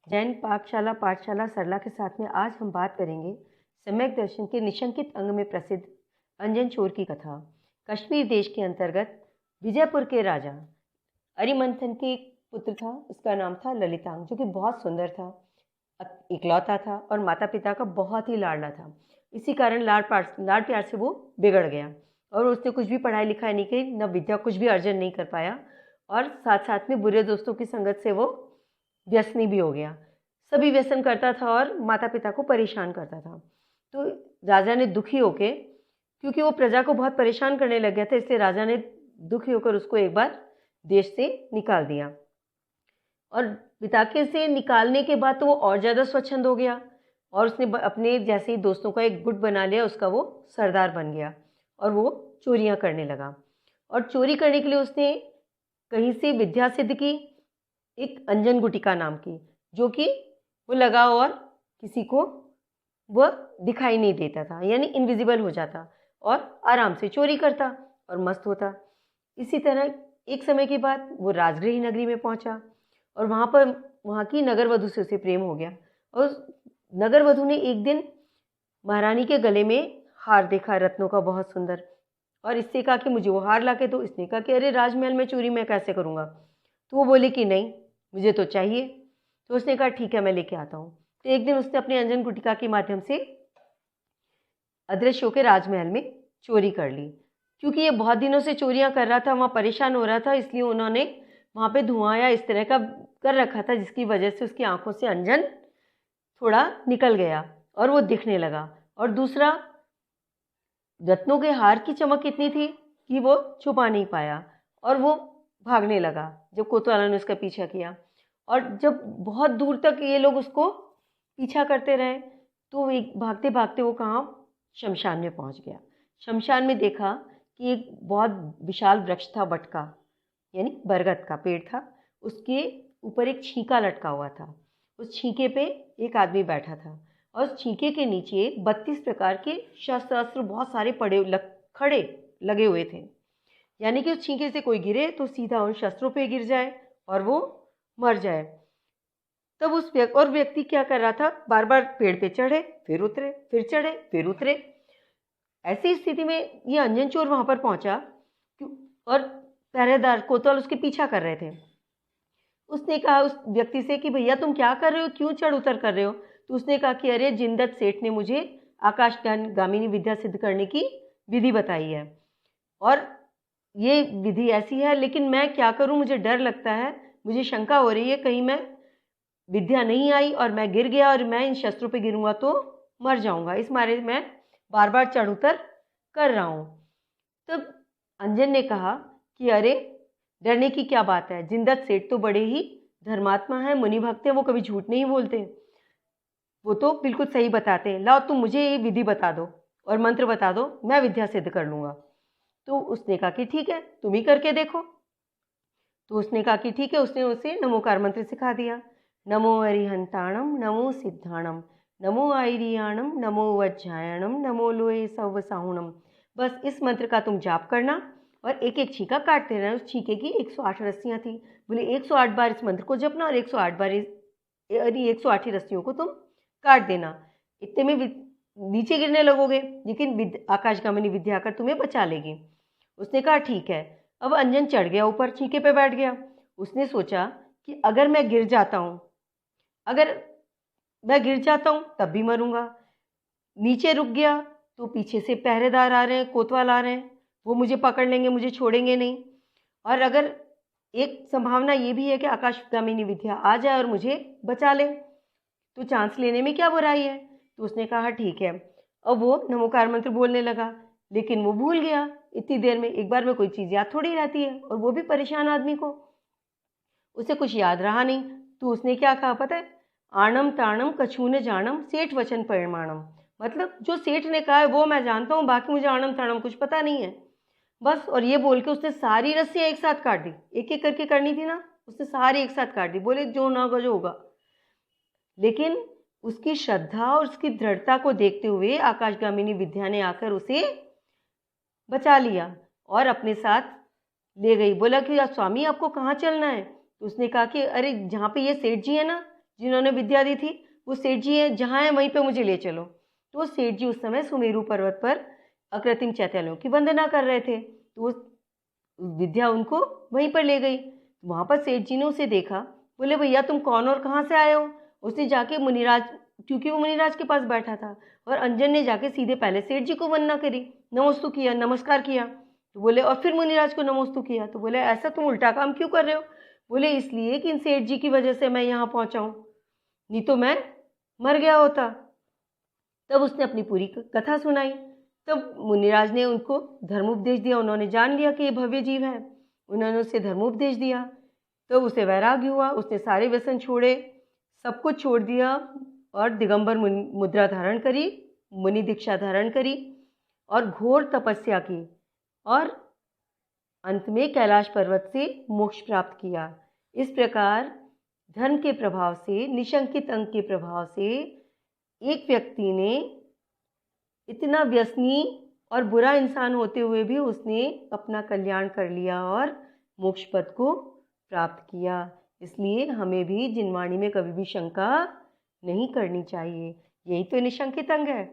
जैन पाकशाला पाठशाला सरला के साथ में आज हम बात करेंगे सम्यक दर्शन के निशंकित अंग में प्रसिद्ध अंजन चोर की कथा। कश्मीर देश के अंतर्गत विजयपुर के राजा अरिमंथन के एक पुत्र था। उसका नाम था ललितांग, जो कि बहुत सुंदर था, इकलौता था और माता पिता का बहुत ही लाडला था। इसी कारण लाड प्यार से वो बिगड़ गया और उसने कुछ भी पढ़ाई लिखाई नहीं की, न विद्या कुछ भी अर्जन नहीं कर पाया और साथ साथ में बुरे दोस्तों की संगत से वो व्यसनी भी हो गया। सभी व्यसन करता था और माता पिता को परेशान करता था। तो राजा ने दुखी होके, क्योंकि वो प्रजा को बहुत परेशान करने लग गया था, इसलिए राजा ने दुखी होकर उसको एक बार देश से निकाल दिया। और पिता के से निकालने के बाद तो वो और ज़्यादा स्वच्छंद हो गया और उसने अपने जैसे ही दोस्तों का एक गुट बना लिया, उसका वो सरदार बन गया और वो चोरियां करने लगा। और चोरी करने के लिए उसने कहीं से विद्या सिद्ध की, एक अंजन गुटिका नाम की, जो कि वो लगा और किसी को वह दिखाई नहीं देता था, यानी इनविजिबल हो जाता और आराम से चोरी करता और मस्त होता। इसी तरह एक समय के बाद वो राजगृह नगरी में पहुंचा और वहाँ की नगर वधू से उसे प्रेम हो गया। और नगर वधू ने एक दिन महारानी के गले में हार देखा, रत्नों का, बहुत सुंदर, और इससे कहा कि मुझे वो हार ला के दो। इसने कहा कि अरे राजमहल में चोरी मैं कैसे करूँगा। तो वो बोले कि नहीं, मुझे तो चाहिए। तो उसने कहा ठीक है, मैं लेके आता हूँ। तो एक दिन उसने अपने अंजन गुटिका के माध्यम से अदृश्य होकर राजमहल में चोरी कर ली। क्योंकि ये बहुत दिनों से चोरियां कर रहा था, वहाँ परेशान हो रहा था, इसलिए उन्होंने वहाँ पे धुआं या इस तरह का कर रखा था, जिसकी वजह से उसकी आंखों से अंजन थोड़ा निकल गया और वो दिखने लगा। और दूसरा, रत्नों के हार की चमक इतनी थी कि वो छुपा नहीं पाया और वो भागने लगा जब कोतवालों ने उसका पीछा किया। और जब बहुत दूर तक ये लोग उसको पीछा करते रहे तो एक भागते भागते वो कहाँ, शमशान में पहुंच गया। शमशान में देखा कि एक बहुत विशाल वृक्ष था, वट का, यानी बरगद का पेड़ था। उसके ऊपर एक छींका लटका हुआ था। उस छींके पे एक आदमी बैठा था और उस छींके के नीचे 32 प्रकार के शस्त्र अस्त्र बहुत सारे खड़े लगे हुए थे, यानी कि उस छींके से कोई गिरे तो सीधा उन शस्त्रों पे गिर जाए और वो मर जाए। तब उस व्यक्ति क्या कर रहा था, बार बार पेड़ पे चढ़े फिर उतरे, फिर चढ़े फिर उतरे। ऐसी स्थिति में ये अंजन चोर वहां पर पहुंचा और पहरेदार कोतवाल उसके पीछा कर रहे थे। उसने कहा उस व्यक्ति से कि भैया तुम क्या कर रहे हो, क्यों चढ़ उतर कर रहे हो। तो उसने कहा कि अरे जिनदत्त सेठ ने मुझे आकाशगामिनी विद्या सिद्ध करने की विधि बताई है और ये विधि ऐसी है, लेकिन मैं क्या करूं, मुझे डर लगता है, मुझे शंका हो रही है कहीं मैं विद्या नहीं आई और मैं गिर गया और मैं इन शस्त्रों पे गिरूंगा तो मर जाऊंगा, इस मारे मैं बार बार चढ़ उतर कर रहा हूं। तब अंजन ने कहा कि अरे डरने की क्या बात है, जिनदत्त सेठ तो बड़े ही धर्मात्मा है, मुनि भक्त है, वो कभी झूठ नहीं बोलते, वो तो बिल्कुल सही बताते हैं। लाओ तुम मुझे ये विधि बता दो और मंत्र बता दो, मैं विद्या सिद्ध कर लूँगा। तो उसने कहा कि ठीक है, तुम ही करके देखो। तो उसने कहा कि ठीक है। उसने उसे नमोकार मंत्र सिखा दिया। नमो अरिहंताणम, नमो सिद्धाणम, नमो आयरियाणम, नमो वज्रायणम, नमो लोए सवसाहुणम। बस इस मंत्र का तुम जाप करना और एक एक छींका काटते रहना। उस छींके की 108 रस्सियाँ थी। बोले 108 बार इस मंत्र को जपना और 108 बार 108 रस्सियों को तुम काट देना। इतने में नीचे गिरने लगोगे, लेकिन आकाशगामिनी विद्या आकर तुम्हें बचा लेगी। उसने कहा ठीक है। अब अंजन चढ़ गया ऊपर, छींके पे बैठ गया। उसने सोचा कि अगर मैं गिर जाता हूँ तब भी मरूंगा। नीचे रुक गया तो पीछे से पहरेदार आ रहे हैं, कोतवाल आ रहे हैं, वो मुझे पकड़ लेंगे, मुझे छोड़ेंगे नहीं। और अगर एक संभावना ये भी है कि आकाशगामिनी विद्या आ जाए और मुझे बचा ले, तो चांस लेने में क्या बुराई है। तो उसने कहा ठीक है। अब वो नमोकार मंत्र बोलने लगा, लेकिन वो भूल गया। इतनी देर में एक बार में कोई चीज़ याद थोड़ी रहती है, और वो भी परेशान आदमी को, उसे कुछ याद रहा नहीं। तो उसने क्या कहा पता है, आणम ताणम कछून जानम सेठ वचन परिमाणम। मतलब जो सेठ ने कहा है वो मैं जानता हूँ, बाकी मुझे आणम ताणम कुछ पता नहीं है, बस। और ये बोल के उसने सारी रस्सियाँ एक साथ काट दी। एक एक करके करनी थी ना, उसने सारी एक साथ काट दी। बोले जो ना हो जो होगा। लेकिन उसकी श्रद्धा और उसकी दृढ़ता को देखते हुए आकाशगामिनी विद्या ने आकर उसे बचा लिया और अपने साथ ले गई। बोला कि स्वामी आपको कहाँ चलना है। तो उसने कहा कि अरे जहाँ पे ये सेठ जी है ना, जिन्होंने विद्या दी थी, वो सेठ जी हैं, जहाँ हैं वहीं पे मुझे ले चलो। तो वो सेठ जी उस समय सुमेरु पर्वत पर अकृत्रिम चैत्यालयों की वंदना कर रहे थे, तो वो विद्या उनको वहीं पर ले गई। वहाँ पर सेठ जी ने उसे देखा, बोले भैया तुम कौन और कहाँ से आए हो? उसने जाके मुनिराज, क्योंकि वो मुनिराज के पास बैठा था, और अंजन ने जाके सीधे पहले सेठ जी को वंदना करी, नमस्तु किया, नमस्कार किया। तो बोले, और फिर मुनिराज को नमस्तु किया। तो बोले ऐसा तुम उल्टा काम क्यों कर रहे हो? बोले इसलिए कि इन सेठ जी की वजह से मैं यहाँ पहुँचा हूँ, नहीं तो मैं मर गया होता। तब उसने अपनी पूरी कथा सुनाई। तब मुनिराज ने उनको धर्मोपदेश दिया, उन्होंने जान लिया कि ये भव्य जीव है, उन्होंने उसे धर्मोपदेश दिया। तो उसे वैराग्य हुआ, उसने सारे व्यसन छोड़े, सब कुछ छोड़ दिया और दिगंबर मुद्रा धारण करी, मुनि दीक्षा धारण करी और घोर तपस्या की, और अंत में कैलाश पर्वत से मोक्ष प्राप्त किया। इस प्रकार धर्म के प्रभाव से, निशंकित अंग के प्रभाव से एक व्यक्ति ने इतना व्यसनी और बुरा इंसान होते हुए भी उसने अपना कल्याण कर लिया और मोक्ष पद को प्राप्त किया। इसलिए हमें भी जिनवाणी में कभी भी शंका नहीं करनी चाहिए। यही तो निशंकित अंग है।